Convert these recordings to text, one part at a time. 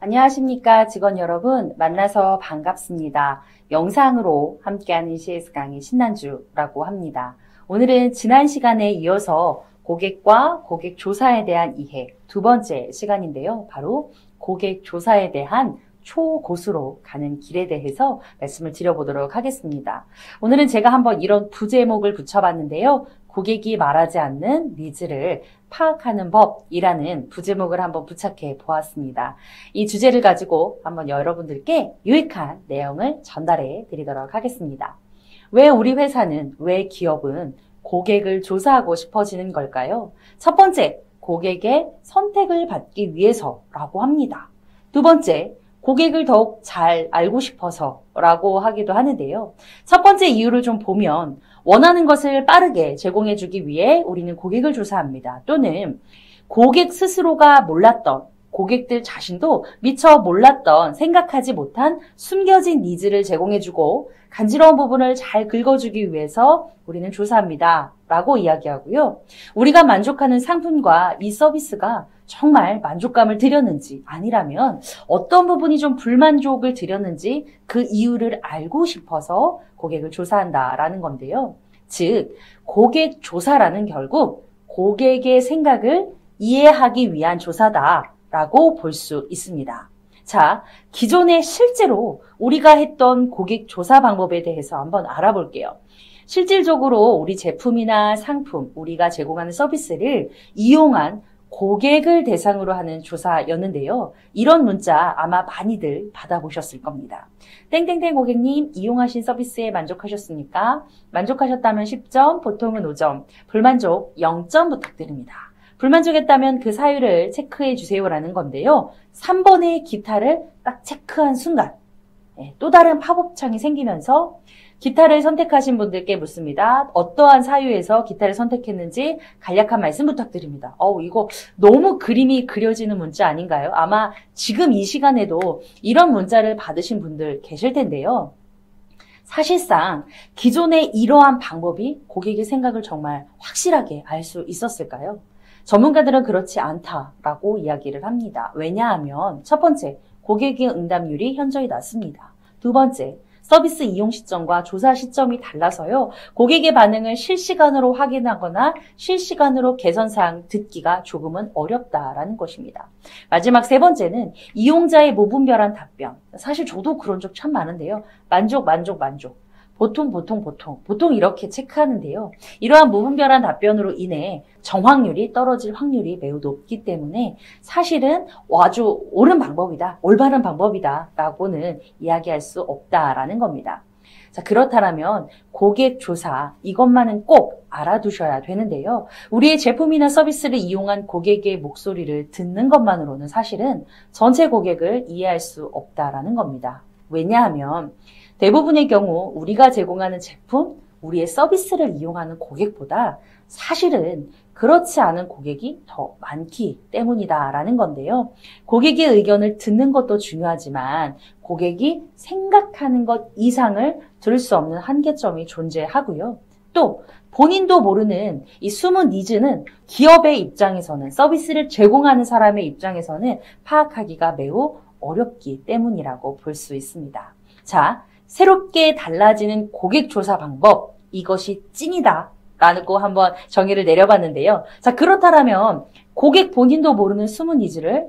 안녕하십니까 직원 여러분, 만나서 반갑습니다. 영상으로 함께하는 CS 강의 신난주라고 합니다. 오늘은 지난 시간에 이어서 고객과 고객 조사에 대한 이해 두 번째 시간인데요. 바로 고객 조사에 대한 초고수로 가는 길에 대해서 말씀을 드려보도록 하겠습니다. 오늘은 제가 한번 이런 부제목을 붙여봤는데요. 고객이 말하지 않는 니즈를 파악하는 법이라는 부제목을 한번 부착해 보았습니다. 이 주제를 가지고 한번 여러분들께 유익한 내용을 전달해 드리도록 하겠습니다. 왜 우리 회사는, 왜 기업은 고객을 조사하고 싶어지는 걸까요? 첫 번째, 고객의 선택을 받기 위해서라고 합니다. 두 번째, 고객을 더욱 잘 알고 싶어서라고 하기도 하는데요. 첫 번째 이유를 좀 보면 원하는 것을 빠르게 제공해주기 위해 우리는 고객을 조사합니다. 또는 고객 스스로가 몰랐던, 고객들 자신도 미처 몰랐던, 생각하지 못한 숨겨진 니즈를 제공해주고 간지러운 부분을 잘 긁어주기 위해서 우리는 조사합니다. 라고 이야기하고요. 우리가 만족하는 상품과 이 서비스가 정말 만족감을 드렸는지, 아니라면 어떤 부분이 좀 불만족을 드렸는지 그 이유를 알고 싶어서 고객을 조사한다라는 건데요. 즉, 고객 조사라는 결국 고객의 생각을 이해하기 위한 조사다라고 볼 수 있습니다. 자, 기존에 실제로 우리가 했던 고객 조사 방법에 대해서 한번 알아볼게요. 실질적으로 우리 제품이나 상품, 우리가 제공하는 서비스를 이용한 고객을 대상으로 하는 조사였는데요. 이런 문자 아마 많이들 받아보셨을 겁니다. 땡땡땡 고객님, 이용하신 서비스에 만족하셨습니까? 만족하셨다면 10점, 보통은 5점, 불만족 0점 부탁드립니다. 불만족했다면 그 사유를 체크해 주세요라는 건데요. 3번의 기타를 딱 체크한 순간 또 다른 팝업창이 생기면서 기타를 선택하신 분들께 묻습니다. 어떠한 사유에서 기타를 선택했는지 간략한 말씀 부탁드립니다. 이거 너무 그림이 그려지는 문자 아닌가요? 아마 지금 이 시간에도 이런 문자를 받으신 분들 계실 텐데요. 사실상 기존의 이러한 방법이 고객의 생각을 정말 확실하게 알 수 있었을까요? 전문가들은 그렇지 않다라고 이야기를 합니다. 왜냐하면 첫 번째, 고객의 응답률이 현저히 낮습니다. 두 번째, 서비스 이용 시점과 조사 시점이 달라서요. 고객의 반응을 실시간으로 확인하거나 실시간으로 개선사항 듣기가 조금은 어렵다라는 것입니다. 마지막 세 번째는 이용자의 무분별한 답변. 사실 저도 그런 적 참 많은데요. 만족, 만족, 만족. 보통 이렇게 체크하는데요. 이러한 무분별한 답변으로 인해 정확률이 떨어질 확률이 매우 높기 때문에 사실은 아주 옳은 방법이다, 올바른 방법이다 라고는 이야기할 수 없다라는 겁니다. 자, 그렇다면 고객 조사, 이것만은 꼭 알아두셔야 되는데요. 우리의 제품이나 서비스를 이용한 고객의 목소리를 듣는 것만으로는 사실은 전체 고객을 이해할 수 없다라는 겁니다. 왜냐하면 대부분의 경우 우리가 제공하는 제품, 우리의 서비스를 이용하는 고객보다 사실은 그렇지 않은 고객이 더 많기 때문이다라는 건데요. 고객의 의견을 듣는 것도 중요하지만 고객이 생각하는 것 이상을 들을 수 없는 한계점이 존재하고요. 또 본인도 모르는 이 숨은 니즈는 기업의 입장에서는, 서비스를 제공하는 사람의 입장에서는 파악하기가 매우 어렵기 때문이라고 볼 수 있습니다. 자, 새롭게 달라지는 고객 조사 방법, 이것이 찐이다 라고 한번 정의를 내려봤는데요. 자, 그렇다면 고객 본인도 모르는 숨은 니즈를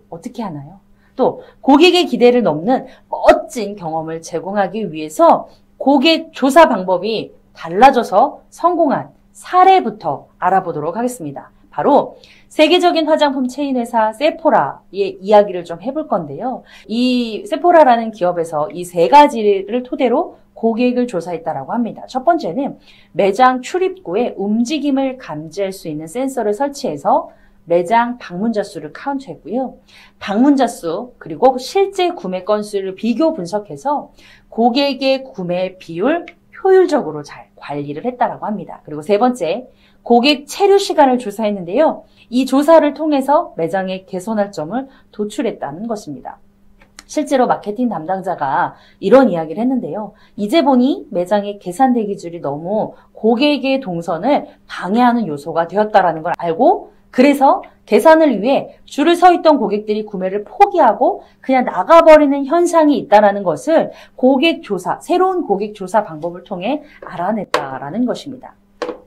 어떻게 하나요? 또 고객의 기대를 넘는 멋진 경험을 제공하기 위해서 고객 조사 방법이 달라져서 성공한 사례부터 알아보도록 하겠습니다. 바로 세계적인 화장품 체인 회사 세포라의 이야기를 좀 해볼 건데요. 이 세포라라는 기업에서 이 세 가지를 토대로 고객을 조사했다라고 합니다. 첫 번째는 매장 출입구의 움직임을 감지할 수 있는 센서를 설치해서 매장 방문자 수를 카운트했고요. 방문자 수 그리고 실제 구매 건수를 비교 분석해서 고객의 구매 비율 효율적으로 잘 관리를 했다라고 합니다. 그리고 세 번째, 고객 체류 시간을 조사했는데요. 이 조사를 통해서 매장에 개선할 점을 도출했다는 것입니다. 실제로 마케팅 담당자가 이런 이야기를 했는데요. 이제 보니 매장의 계산 대기줄이 너무 고객의 동선을 방해하는 요소가 되었다라는 걸 알고 그래서 계산을 위해 줄을 서 있던 고객들이 구매를 포기하고 그냥 나가버리는 현상이 있다는 것을 새로운 고객 조사 방법을 통해 알아냈다라는 것입니다.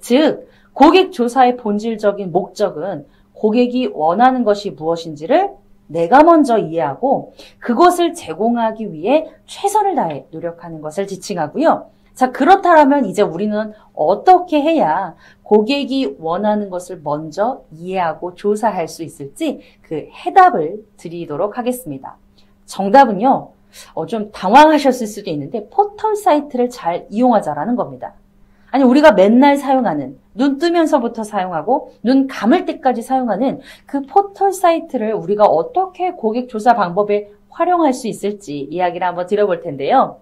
즉, 고객 조사의 본질적인 목적은 고객이 원하는 것이 무엇인지를 내가 먼저 이해하고 그것을 제공하기 위해 최선을 다해 노력하는 것을 지칭하고요. 자, 그렇다면 이제 우리는 어떻게 해야 고객이 원하는 것을 먼저 이해하고 조사할 수 있을지 그 해답을 드리도록 하겠습니다. 정답은요, 좀 당황하셨을 수도 있는데 포털 사이트를 잘 이용하자라는 겁니다. 아니, 우리가 맨날 사용하는, 눈 뜨면서부터 사용하고 눈 감을 때까지 사용하는 그 포털 사이트를 우리가 어떻게 고객 조사 방법에 활용할 수 있을지 이야기를 한번 드려볼 텐데요.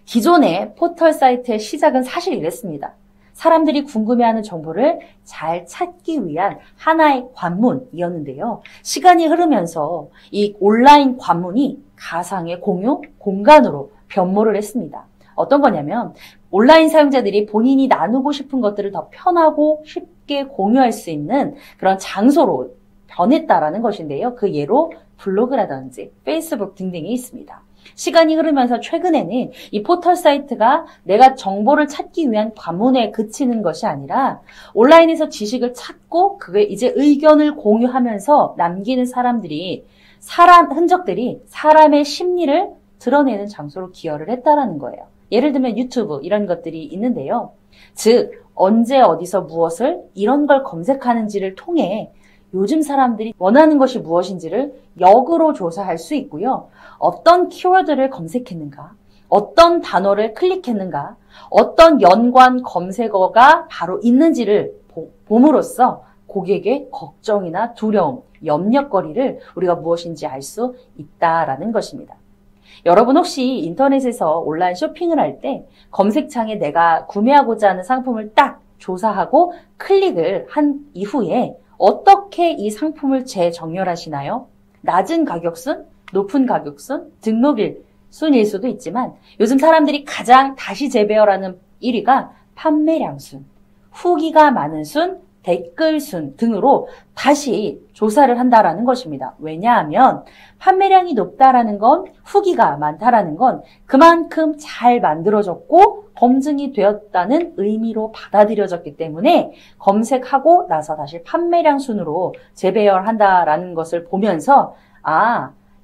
기존의 포털 사이트의 시작은 사실 이랬습니다. 사람들이 궁금해하는 정보를 잘 찾기 위한 하나의 관문이었는데요. 시간이 흐르면서 이 온라인 관문이 가상의 공유 공간으로 변모를 했습니다. 어떤 거냐면 온라인 사용자들이 본인이 나누고 싶은 것들을 더 편하고 쉽게 공유할 수 있는 그런 장소로 변했다라는 것인데요. 그 예로 블로그라든지 페이스북 등등이 있습니다. 시간이 흐르면서 최근에는 이 포털 사이트가 내가 정보를 찾기 위한 관문에 그치는 것이 아니라 온라인에서 지식을 찾고 그게 이제 의견을 공유하면서 남기는 흔적들이 사람의 심리를 드러내는 장소로 기여를 했다라는 거예요. 예를 들면 유튜브 이런 것들이 있는데요. 즉, 언제 어디서 무엇을 이런 걸 검색하는지를 통해 요즘 사람들이 원하는 것이 무엇인지를 역으로 조사할 수 있고요. 어떤 키워드를 검색했는가, 어떤 단어를 클릭했는가, 어떤 연관 검색어가 바로 있는지를 봄으로써 고객의 걱정이나 두려움, 염려거리를 우리가 무엇인지 알 수 있다라는 것입니다. 여러분 혹시 인터넷에서 온라인 쇼핑을 할 때 검색창에 내가 구매하고자 하는 상품을 딱 조사하고 클릭을 한 이후에 어떻게 이 상품을 재정렬하시나요? 낮은 가격순, 높은 가격순, 등록일 순일 수도 있지만 요즘 사람들이 가장 다시 재배열하는 1위가 판매량 순, 후기가 많은 순, 댓글 순 등으로 다시 조사를 한다라는 것입니다. 왜냐하면 판매량이 높다라는 건 후기가 많다라는 건 그만큼 잘 만들어졌고 검증이 되었다는 의미로 받아들여졌기 때문에 검색하고 나서 다시 판매량 순으로 재배열한다라는 것을 보면서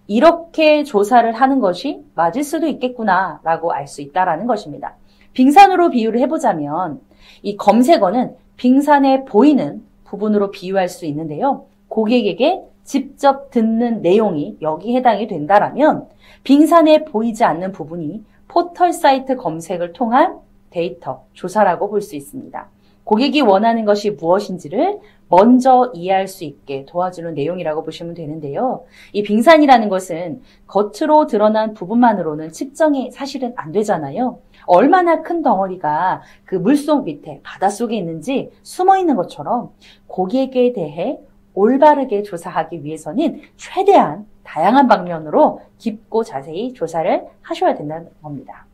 이렇게 조사를 하는 것이 맞을 수도 있겠구나라고 알 수 있다라는 것입니다. 빙산으로 비유를 해보자면 이 검색어는 빙산에 보이는 부분으로 비유할 수 있는데요. 고객에게 직접 듣는 내용이 여기 해당이 된다라면 빙산에 보이지 않는 부분이 포털 사이트 검색을 통한 데이터 조사라고 볼 수 있습니다. 고객이 원하는 것이 무엇인지를 먼저 이해할 수 있게 도와주는 내용이라고 보시면 되는데요. 이 빙산이라는 것은 겉으로 드러난 부분만으로는 측정이 사실은 안 되잖아요. 얼마나 큰 덩어리가 그 물속 밑에 바닷속에 있는지 숨어 있는 것처럼 고객에 대해 올바르게 조사하기 위해서는 최대한 다양한 방면으로 깊고 자세히 조사를 하셔야 된다는 겁니다.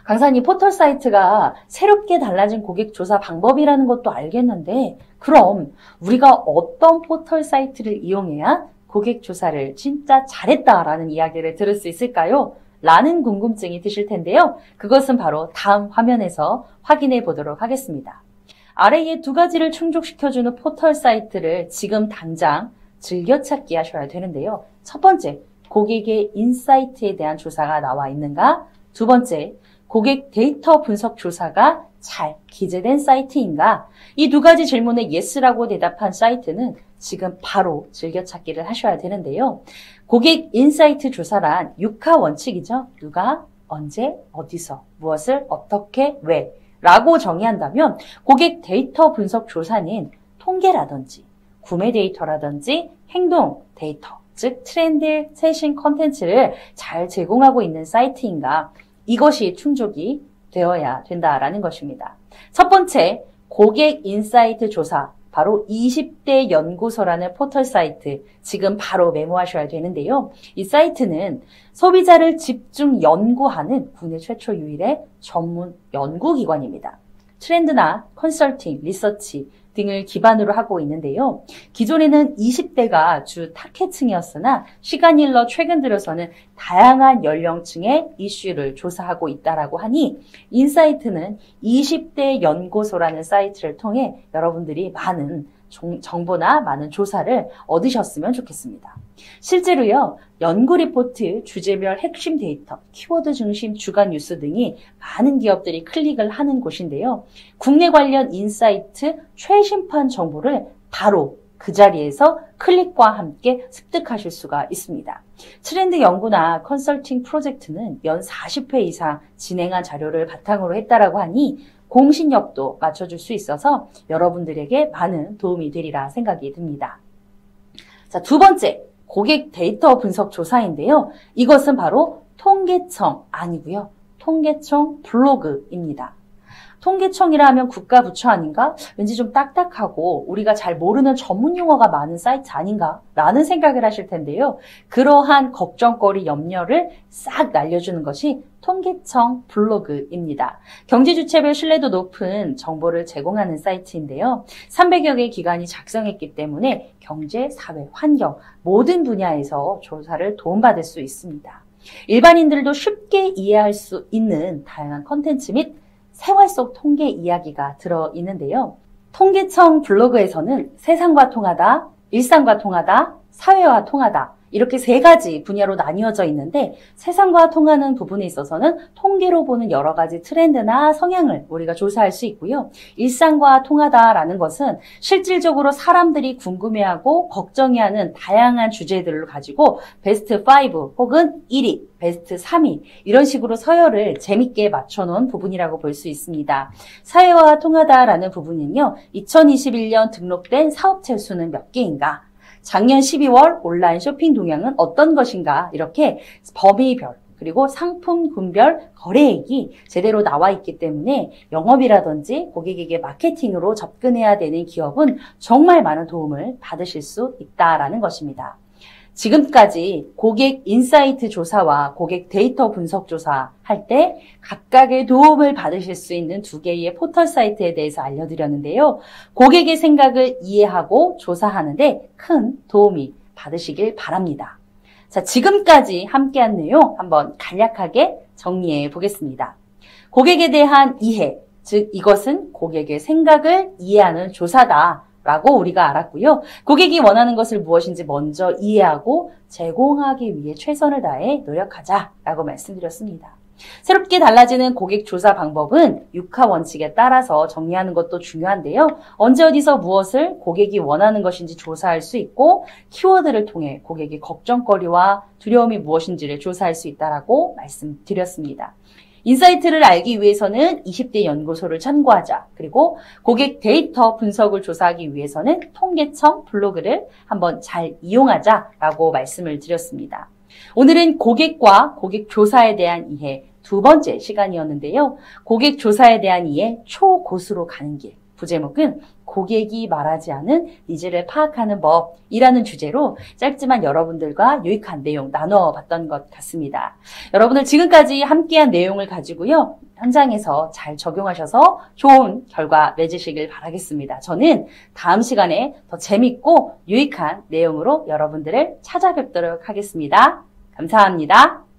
강사님, 포털 사이트가 새롭게 달라진 고객 조사 방법이라는 것도 알겠는데 그럼 우리가 어떤 포털 사이트를 이용해야 고객 조사를 진짜 잘했다라는 이야기를 들을 수 있을까요? 라는 궁금증이 드실 텐데요. 그것은 바로 다음 화면에서 확인해 보도록 하겠습니다. 아래의 두 가지를 충족시켜주는 포털 사이트를 지금 당장 즐겨찾기 하셔야 되는데요. 첫 번째, 고객의 인사이트에 대한 조사가 나와 있는가? 두 번째, 고객 데이터 분석 조사가 잘 기재된 사이트인가? 이 두 가지 질문에 yes라고 대답한 사이트는 지금 바로 즐겨찾기를 하셔야 되는데요. 고객 인사이트 조사란 6하 원칙이죠. 누가, 언제, 어디서, 무엇을, 어떻게, 왜 라고 정의한다면 고객 데이터 분석 조사는 통계라든지 구매 데이터라든지 행동 데이터, 즉 트렌드, 최신 컨텐츠를 잘 제공하고 있는 사이트인가? 이것이 충족이 되어야 된다라는 것입니다. 첫 번째, 고객 인사이트 조사, 바로 20대 연구소라는 포털 사이트, 지금 바로 메모하셔야 되는데요. 이 사이트는 소비자를 집중 연구하는 국내 최초 유일의 전문 연구기관입니다. 트렌드나 컨설팅, 리서치, 등을 기반으로 하고 있는데요. 기존에는 20대가 주 타겟층이었으나 시간이 흘러 최근 들어서는 다양한 연령층의 이슈를 조사하고 있다라고 하니 인사이트는 20대 연구소라는 사이트를 통해 여러분들이 많은 정보나 많은 조사를 얻으셨으면 좋겠습니다. 실제로요, 연구 리포트, 주제별 핵심 데이터, 키워드 중심 주간 뉴스 등이 많은 기업들이 클릭을 하는 곳인데요. 국내 관련 인사이트 최신판 정보를 바로 그 자리에서 클릭과 함께 습득하실 수가 있습니다. 트렌드 연구나 컨설팅 프로젝트는 연 40회 이상 진행한 자료를 바탕으로 했다라고 하니 공신력도 맞춰줄 수 있어서 여러분들에게 많은 도움이 되리라 생각이 듭니다. 자, 두 번째, 고객 데이터 분석 조사인데요. 이것은 바로 통계청 아니고요. 통계청 블로그입니다. 통계청이라 하면 국가 부처 아닌가? 왠지 좀 딱딱하고 우리가 잘 모르는 전문 용어가 많은 사이트 아닌가? 라는 생각을 하실 텐데요. 그러한 걱정거리, 염려를 싹 날려주는 것이 통계청 블로그입니다. 경제주체별 신뢰도 높은 정보를 제공하는 사이트인데요. 300여 개의 기관이 작성했기 때문에 경제, 사회, 환경 모든 분야에서 조사를 도움받을 수 있습니다. 일반인들도 쉽게 이해할 수 있는 다양한 컨텐츠 및 생활 속 통계 이야기가 들어있는데요. 통계청 블로그에서는 세상과 통하다, 일상과 통하다, 사회와 통하다 이렇게 세 가지 분야로 나뉘어져 있는데 세상과 통하는 부분에 있어서는 통계로 보는 여러 가지 트렌드나 성향을 우리가 조사할 수 있고요. 일상과 통하다라는 것은 실질적으로 사람들이 궁금해하고 걱정해하는 다양한 주제들을 가지고 베스트 5 혹은 1위, 베스트 3위 이런 식으로 서열을 재밌게 맞춰놓은 부분이라고 볼 수 있습니다. 사회와 통하다라는 부분은요. 2021년 등록된 사업체 수는 몇 개인가? 작년 12월 온라인 쇼핑 동향은 어떤 것인가 이렇게 범위별 그리고 상품군별 거래액이 제대로 나와 있기 때문에 영업이라든지 고객에게 마케팅으로 접근해야 되는 기업은 정말 많은 도움을 받으실 수 있다라는 것입니다. 지금까지 고객 인사이트 조사와 고객 데이터 분석 조사 할 때 각각의 도움을 받으실 수 있는 두 개의 포털 사이트에 대해서 알려드렸는데요. 고객의 생각을 이해하고 조사하는데 큰 도움이 받으시길 바랍니다. 자, 지금까지 함께한 내용 한번 간략하게 정리해 보겠습니다. 고객에 대한 이해, 즉 이것은 고객의 생각을 이해하는 조사다. 라고 우리가 알았고요. 고객이 원하는 것을 무엇인지 먼저 이해하고 제공하기 위해 최선을 다해 노력하자라고 말씀드렸습니다. 새롭게 달라지는 고객 조사 방법은 6하 원칙에 따라서 정리하는 것도 중요한데요. 언제 어디서 무엇을 고객이 원하는 것인지 조사할 수 있고 키워드를 통해 고객의 걱정거리와 두려움이 무엇인지를 조사할 수 있다라고 말씀드렸습니다. 인사이트를 알기 위해서는 20대 연구소를 참고하자. 그리고 고객 데이터 분석을 조사하기 위해서는 통계청 블로그를 한번 잘 이용하자라고 말씀을 드렸습니다. 오늘은 고객과 고객 조사에 대한 이해 두 번째 시간이었는데요. 고객 조사에 대한 이해 초고수로 가는 길. 부제목은 고객이 말하지 않은 니즈를 파악하는 법이라는 주제로 짧지만 여러분들과 유익한 내용 나눠봤던 것 같습니다. 여러분들 지금까지 함께한 내용을 가지고요. 현장에서 잘 적용하셔서 좋은 결과 맺으시길 바라겠습니다. 저는 다음 시간에 더 재밌고 유익한 내용으로 여러분들을 찾아뵙도록 하겠습니다. 감사합니다.